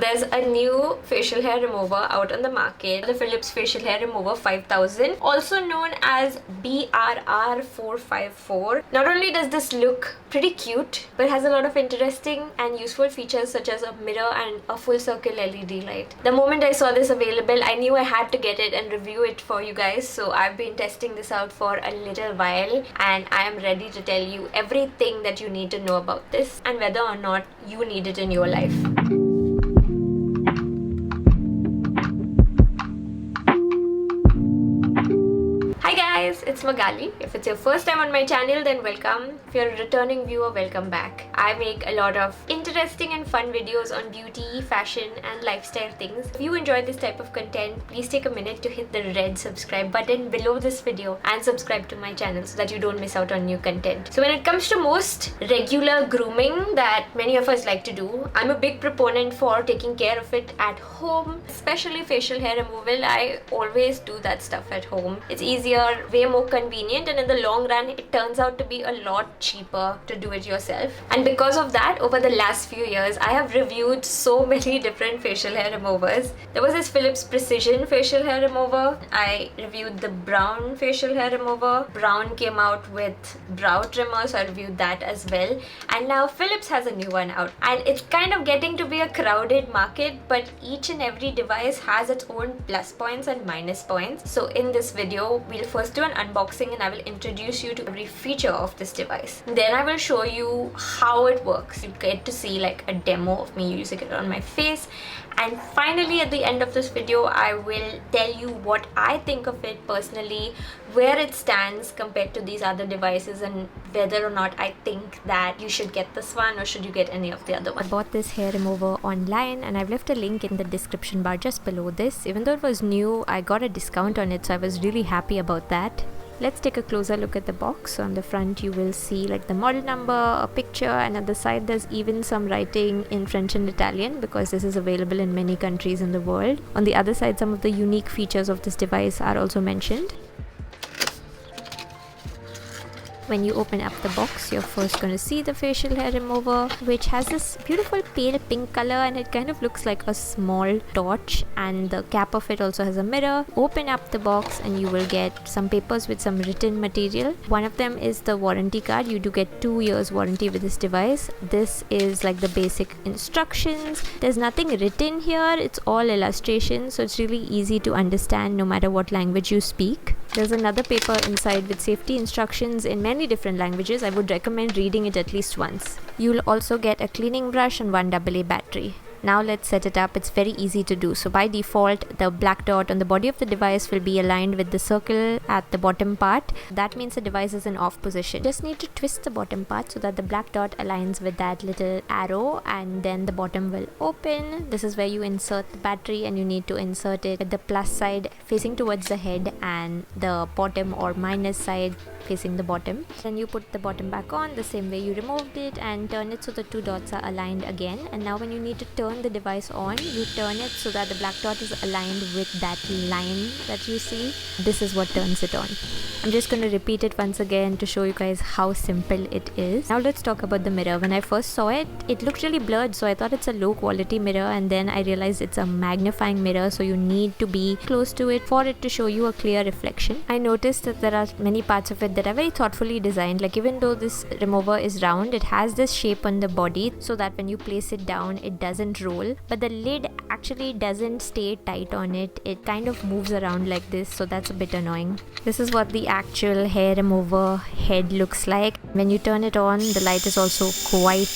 There's a new facial hair remover out on the market, the Philips Facial Hair Remover 5000, also known as BRR454. Not only does this look pretty cute, but it has a lot of interesting and useful features such as a mirror and a full circle LED light. The moment I saw this available, I knew I had to get it and review it for you guys. So I've been testing this out for a little while and I am ready to tell you everything that you need to know about this and whether or not you need it in your life. Hi guys, it's Magali. If it's your first time on my channel, then welcome. If you're a returning viewer, welcome back. I make a lot of interesting and fun videos on beauty, fashion and lifestyle things. If you enjoy this type of content, please take a minute to hit the red subscribe button below this video and subscribe to my channel so that you don't miss out on new content. So when it comes to most regular grooming that many of us like to do, I'm a big proponent for taking care of it at home, especially facial hair removal. I always do that stuff at home. It's easier, way more convenient, and in the long run it turns out to be a lot cheaper to do it yourself. And because of that, over the last few years I have reviewed so many different facial hair removers. There was this Philips Precision facial hair remover. I reviewed the Braun facial hair remover. Braun came out with brow trimmer, so I reviewed that as well. And now Philips has a new one out, and it's kind of getting to be a crowded market, but each and every device has its own plus points and minus points. So in this video we'll first do an unboxing and I will introduce you to every feature of this device. Then I will show you how it works. You get to see like a demo of me using it on my face. And finally, at the end of this video, I will tell you what I think of it personally, where it stands compared to these other devices, and whether or not I think that you should get this one or should you get any of the other ones. I bought this hair remover online and I've left a link in the description bar just below this. Even though it was new, I got a discount on it, so I was really happy about that. Let's take a closer look at the box. On the front you will see like the model number, a picture, and at the side there's even some writing in French and Italian because this is available in many countries in the world. On the other side, some of the unique features of this device are also mentioned. When you open up the box, you're first going to see the facial hair remover, which has this beautiful pale pink color and it kind of looks like a small torch, and the cap of it also has a mirror. Open up the box and you will get some papers with some written material. One of them is the warranty card. You do get 2 years warranty with this device. This is like the basic instructions. There's nothing written here, it's all illustrations, so it's really easy to understand no matter what language you speak. There's another paper inside with safety instructions in many different languages. I would recommend reading it at least once. You'll also get a cleaning brush and one AA battery. Now let's set it up. It's very easy to do. So by default, the black dot on the body of the device will be aligned with the circle at the bottom part. That means the device is in off position. Just need to twist the bottom part so that the black dot aligns with that little arrow, and then the bottom will open. This is where you insert the battery, and you need to insert it with the plus side facing towards the head and the bottom or minus side facing the bottom. Then you put the bottom back on the same way you removed it and turn it so the two dots are aligned again. And now when you need to turn the device on, you turn it so that the black dot is aligned with that line that you see. This is what turns it on. I'm just going to repeat it once again to show you guys how simple it is. Now let's talk about the mirror. When I first saw it, it looked really blurred, so I thought it's a low quality mirror, and then I realized it's a magnifying mirror, so you need to be close to it for it to show you a clear reflection. I noticed that there are many parts of it that are very thoughtfully designed. Like even though this remover is round, it has this shape on the body so that when you place it down, it doesn't roll, but the lid actually doesn't stay tight on it. It kind of moves around like this, so that's a bit annoying. This is what the actual hair remover head looks like. When you turn it on, the light is also quite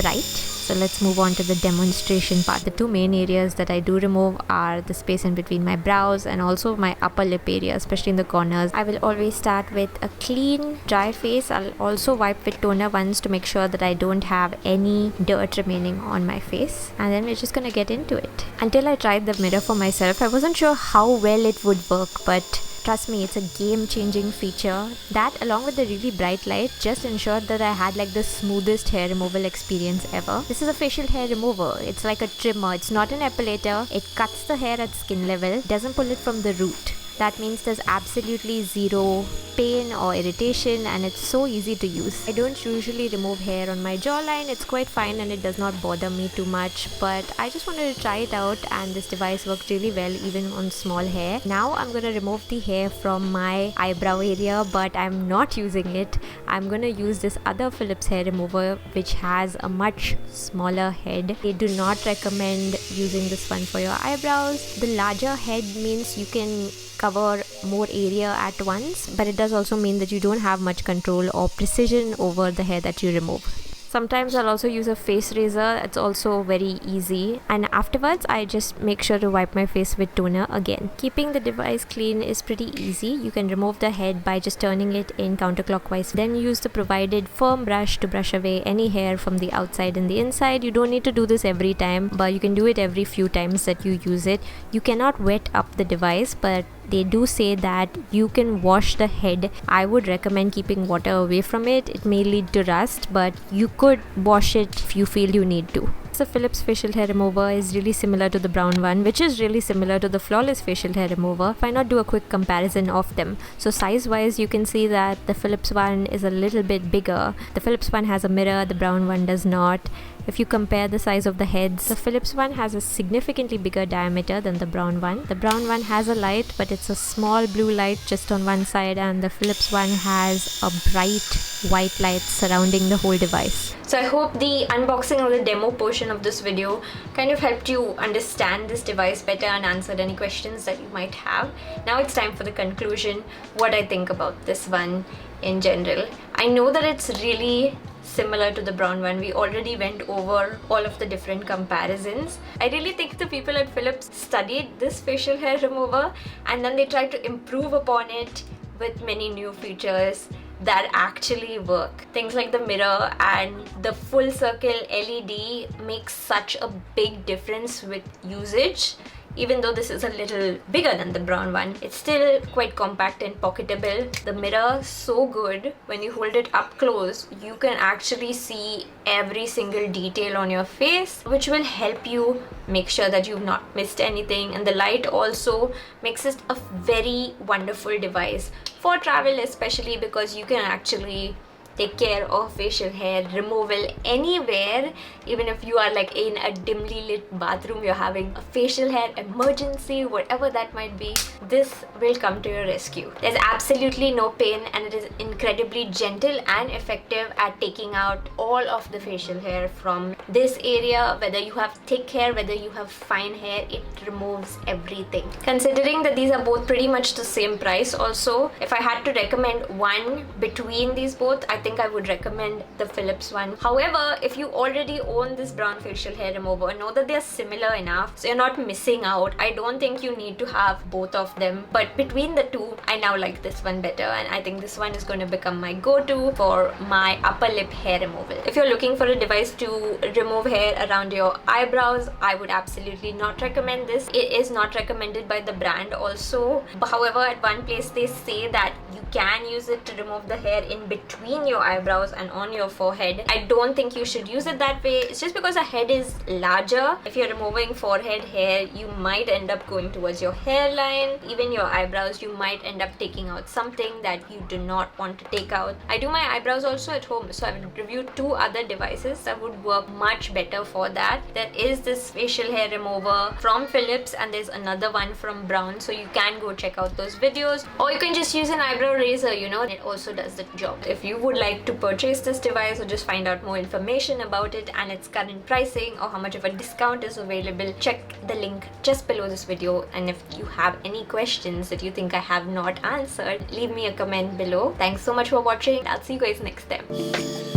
bright. So let's move on to the demonstration part. The two main areas that I do remove are the space in between my brows and also my upper lip area, especially in the corners. I will always start with a clean, dry face. I'll also wipe with toner once to make sure that I don't have any dirt remaining on my face. And then we're just gonna get into it. Until I tried the mirror for myself, I wasn't sure how well it would work, but trust me, it's a game-changing feature. That along with the really bright light just ensured that I had like the smoothest hair removal experience ever. This is a facial hair remover. It's like a trimmer. It's not an epilator. It cuts the hair at skin level, doesn't pull it from the root. That means there's absolutely zero pain or irritation, and it's so easy to use. I don't usually remove hair on my jawline. It's quite fine and it does not bother me too much, but I just wanted to try it out, and this device worked really well even on small hair. Now I'm gonna remove the hair from my eyebrow area, but I'm not using it. I'm gonna use this other Philips hair remover which has a much smaller head. I do not recommend using this one for your eyebrows. The larger head means you can cover more area at once, but it does also mean that you don't have much control or precision over the hair that you remove. Sometimes I'll also use a face razor. It's also very easy, and afterwards I just make sure to wipe my face with toner again. Keeping the device clean is pretty easy. You can remove the head by just turning it in counterclockwise, then use the provided firm brush to brush away any hair from the outside and the inside. You don't need to do this every time, but you can do it every few times that you use it. You cannot wet up the device, but they do say that you can wash the head. I would recommend keeping water away from it. It may lead to rust, but you could wash it if you feel you need to. The Philips facial hair remover is really similar to the brown one, which is really similar to the flawless facial hair remover. Why not do a quick comparison of them? So size wise, you can see that the Philips one is a little bit bigger. The Philips one has a mirror, the brown one does not. If you compare the size of the heads, the Philips one has a significantly bigger diameter than the brown one. The brown one has a light, but it's a small blue light just on one side, and the Philips one has a bright white light surrounding the whole device. So I hope the unboxing or the demo portion of this video kind of helped you understand this device better and answered any questions that you might have. Now it's time for the conclusion, what I think about this one in general. I know that it's really similar to the brown one. We already went over all of the different comparisons. I really think the people at Philips studied this facial hair remover and then they tried to improve upon it with many new features that actually work. Things like the mirror and the full circle LED makes such a big difference with usage. Even though this is a little bigger than the brown one, it's still quite compact and pocketable. The mirror is so good. When you hold it up close, you can actually see every single detail on your face, which will help you make sure that you've not missed anything. And the light also makes it a very wonderful device for travel, especially because you can actually take care of facial hair removal anywhere. Even if you are like in a dimly lit bathroom, you're having a facial hair emergency, whatever that might be, this will come to your rescue. There's absolutely no pain, and it is incredibly gentle and effective at taking out all of the facial hair from this area. Whether you have thick hair, whether you have fine hair, it removes everything. Considering that these are both pretty much the same price also, if I had to recommend one between these both, I think I would recommend the Philips one. However, if you already own this brown facial hair remover, know that they are similar enough, so you're not missing out. I don't think you need to have both of them, but between the two, I now like this one better, and I think this one is going to become my go-to for my upper lip hair removal. If you're looking for a device to remove hair around your eyebrows, I would absolutely not recommend this. It is not recommended by the brand also. However, at one place they say that you can use it to remove the hair in between your eyebrows and on your forehead. I don't think you should use it that way. It's just because the head is larger. If you're removing forehead hair, you might end up going towards your hairline. Even your eyebrows, you might end up taking out something that you do not want to take out. I do my eyebrows also at home, so I will review two other devices that would work much better for that. There is this facial hair remover from Philips, and there's another one from Braun, so you can go check out those videos, or you can just use an eyebrow razor, you know, it also does the job. If you would like to purchase this device or just find out more information about it and its current pricing or how much of a discount is available, check the link just below this video. And if you have any questions that you think I have not answered, leave me a comment below. Thanks so much for watching. I'll see you guys next time.